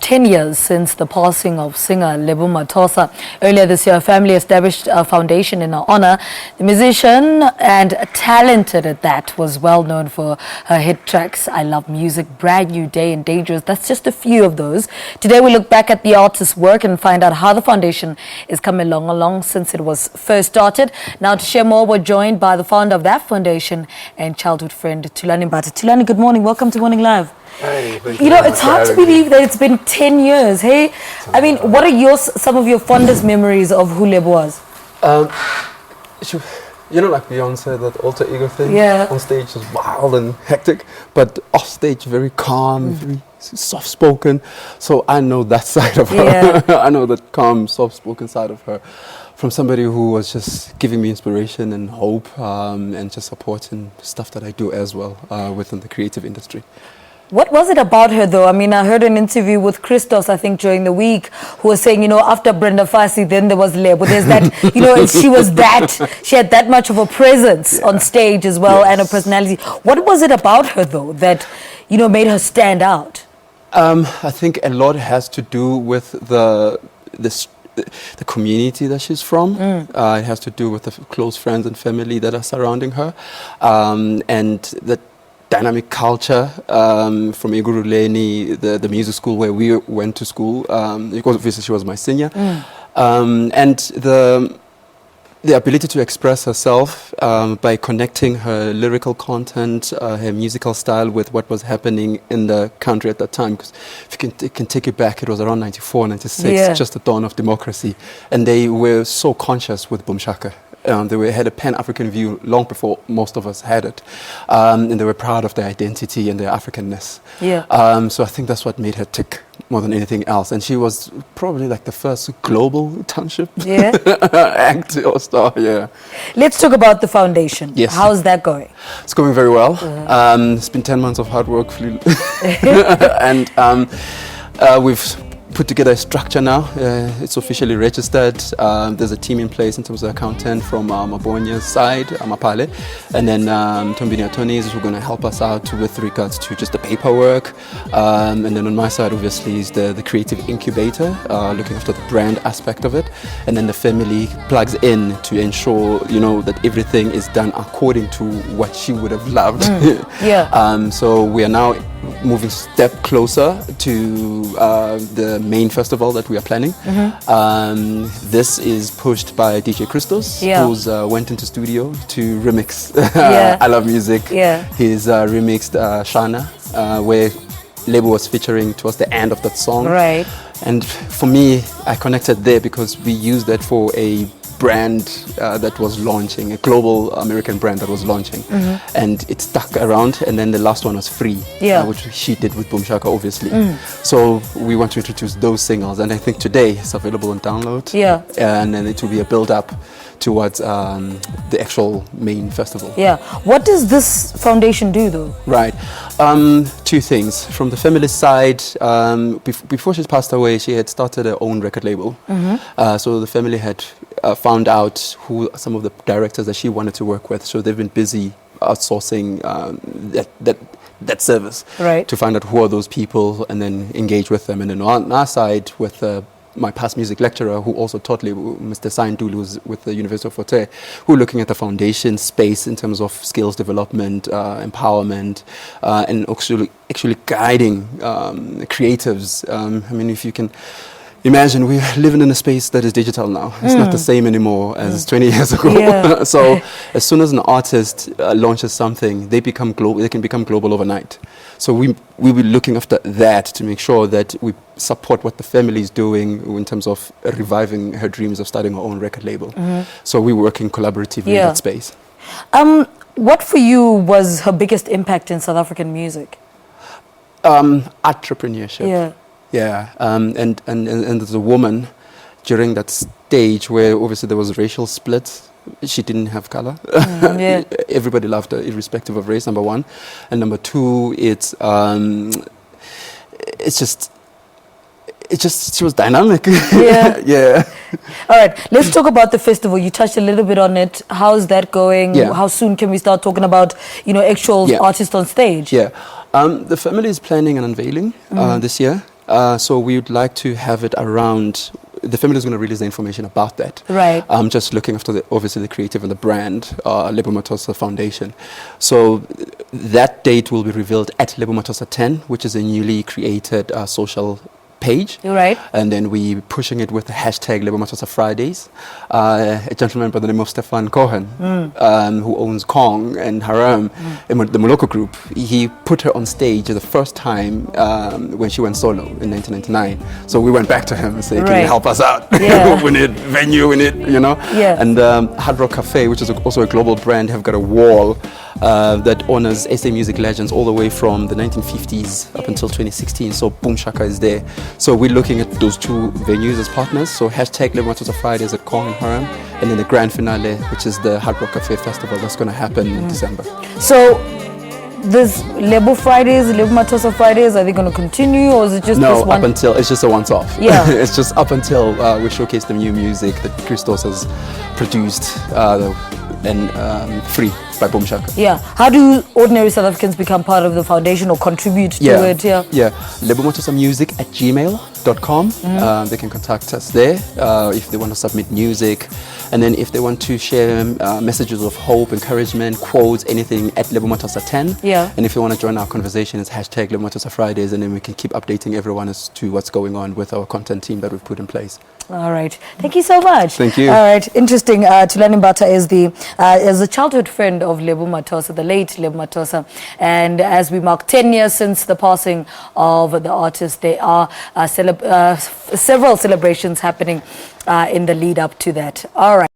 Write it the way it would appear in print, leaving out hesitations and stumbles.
10 years since the passing of singer Lebo Mathosa. Earlier this year, a family established a foundation in her honor. The musician, and talented at that, was well known for her hit tracks I Love Music, Brand New Day and Dangerous. That's just a few of those. Today we look back at the artist's work and find out how the foundation is coming along since it was first started. Now to share more, we're joined by the founder of that foundation and childhood friend, Thulani Mbatha. Thulani, good morning. Welcome to Morning Live. Hey, you know, it's hard to believe that it's been 10 years. Hey, I mean, what are some of your fondest memories of who Lebo was? You know, like Beyonce, that alter ego thing. Yeah. On stage is wild and hectic, but off stage very calm, very soft-spoken. So I know that side of her. Yeah. I know that calm, soft-spoken side of her from somebody who was just giving me inspiration and hope, and just supporting stuff that I do as well within the creative industry. What was it about her, though? I mean, I heard an interview with Christos, I think, during the week, who was saying, you know, after Brenda Fassie, then there was Lebo. There's that, you know, she had that much of a presence on stage as well, and a personality. What was it about her, though, that, you know, made her stand out? I think a lot has to do with the community that she's from. It has to do with the close friends and family that are surrounding her, and the dynamic culture from Iguruleni, the music school where we went to school, because obviously she was my senior, and the ability to express herself by connecting her lyrical content, her musical style with what was happening in the country at that time. Because if you can take it back, it was around 94, 96, just the dawn of democracy. And they were so conscious with Boom Shaka. They had a pan-African view long before most of us had it. And they were proud of their identity and their Africanness. So I think that's what made her tick more than anything else. And she was probably like the first global township act or star. Let's talk about the foundation. Yes. How's that going? It's going very well. It's been 10 months of hard work. And we've put together a structure now. It's officially registered. There's a team in place in terms of accountant from Mabonya's side, Amapale, and then Tombini attorneys who are going to help us out with regards to just the paperwork. And then on my side, obviously, is the creative incubator, looking after the brand aspect of it. And then the family plugs in to ensure, you know, that everything is done according to what she would have loved. So we are now moving step closer to the main festival that we are planning. This is pushed by DJ Christos, who's went into studio to remix I Love Music. He's remixed Shana, where Lebo was featuring towards the end of that song. Right. And for me, I connected there because we used that for a brand that was launching, a global American brand that was launching, and it stuck around. And then the last one was Free, which she did with Boom Shaka, obviously. So we want to introduce those singles, and I think today it's available on download. And then it will be a build-up towards the actual main festival. What does this foundation do, though? Right. Two things. From the family side, before she passed away, she had started her own record label. So the family had found out who some of the directors that she wanted to work with. So they've been busy outsourcing that service to find out who are those people and then engage with them. And then on our side, with my past music lecturer who also taught Lebo, Mr. Saindulu, who's with the University of Forte, who are looking at the foundation space in terms of skills development, empowerment, and actually guiding creatives. I mean, if you can imagine, we're living in a space that is digital now. It's not the same anymore as 20 years ago. So as soon as an artist launches something, they become global. They can become global overnight. So we will be looking after that to make sure that we support what the family is doing in terms of reviving her dreams of starting her own record label. So we're working collaboratively in that space. What for you was her biggest impact in South African music? Entrepreneurship. And as a woman, during that stage where obviously there was racial split, she didn't have color. Everybody loved her, irrespective of race, number one. And number two, it's just she was dynamic. All right, let's talk about the festival. You touched a little bit on it. How's that going? How soon can we start talking about, actual artists on stage? The family is planning an unveiling this year. So we would like to have it around. The family is going to release the information about that. Right. I'm just looking after obviously the creative and the brand, Lebo Mathosa Foundation. So that date will be revealed at Lebo Mathosa 10, which is a newly created social page. Right. And then we pushing it with the hashtag Lebo Mathosa Fridays. A gentleman by the name of Stefan Cohen, who owns Kong and Haram, the Moloko group, he put her on stage the first time when she went solo in 1999. So we went back to him and said, can you help us out? Yeah. We need venue, we need, you know. Yeah. And Hard Rock Cafe, which is also a global brand, have got a wall that honors SA music legends all the way from the 1950s up until 2016. So Boom Shaka is there. So we're looking at those two venues as partners. So hashtag Lebo Mathosa Fridays at Kong and Haram, and then the grand finale, which is the Hard Rock Cafe Festival, that's going to happen in December. So this Lebo Fridays, Lebo Mathosa Fridays, are they going to continue, or is it just no, this one? up until it's just a once-off. Yeah. It's just up until we showcase the new music that Christos has produced and free by Boom Shaka. Yeah. How do ordinary South Africans become part of the foundation or contribute to it? Yeah. LeboMathosamusic@gmail.com. They can contact us there if they want to submit music, and then if they want to share messages of hope, encouragement, quotes, anything at Lebo Mathosa 10. Yeah. And if you want to join our conversation, it's hashtag Lebo Mathosa Fridays, and then we can keep updating everyone as to what's going on with our content team that we've put in place. All right. Thank you so much. Thank you. All right. Interesting. Thulani Mbatha is a childhood friend of Lebo Mathosa, the late Lebo Mathosa. And as we mark 10 years since the passing of the artist, there are several celebrations happening in the lead up to that. All right.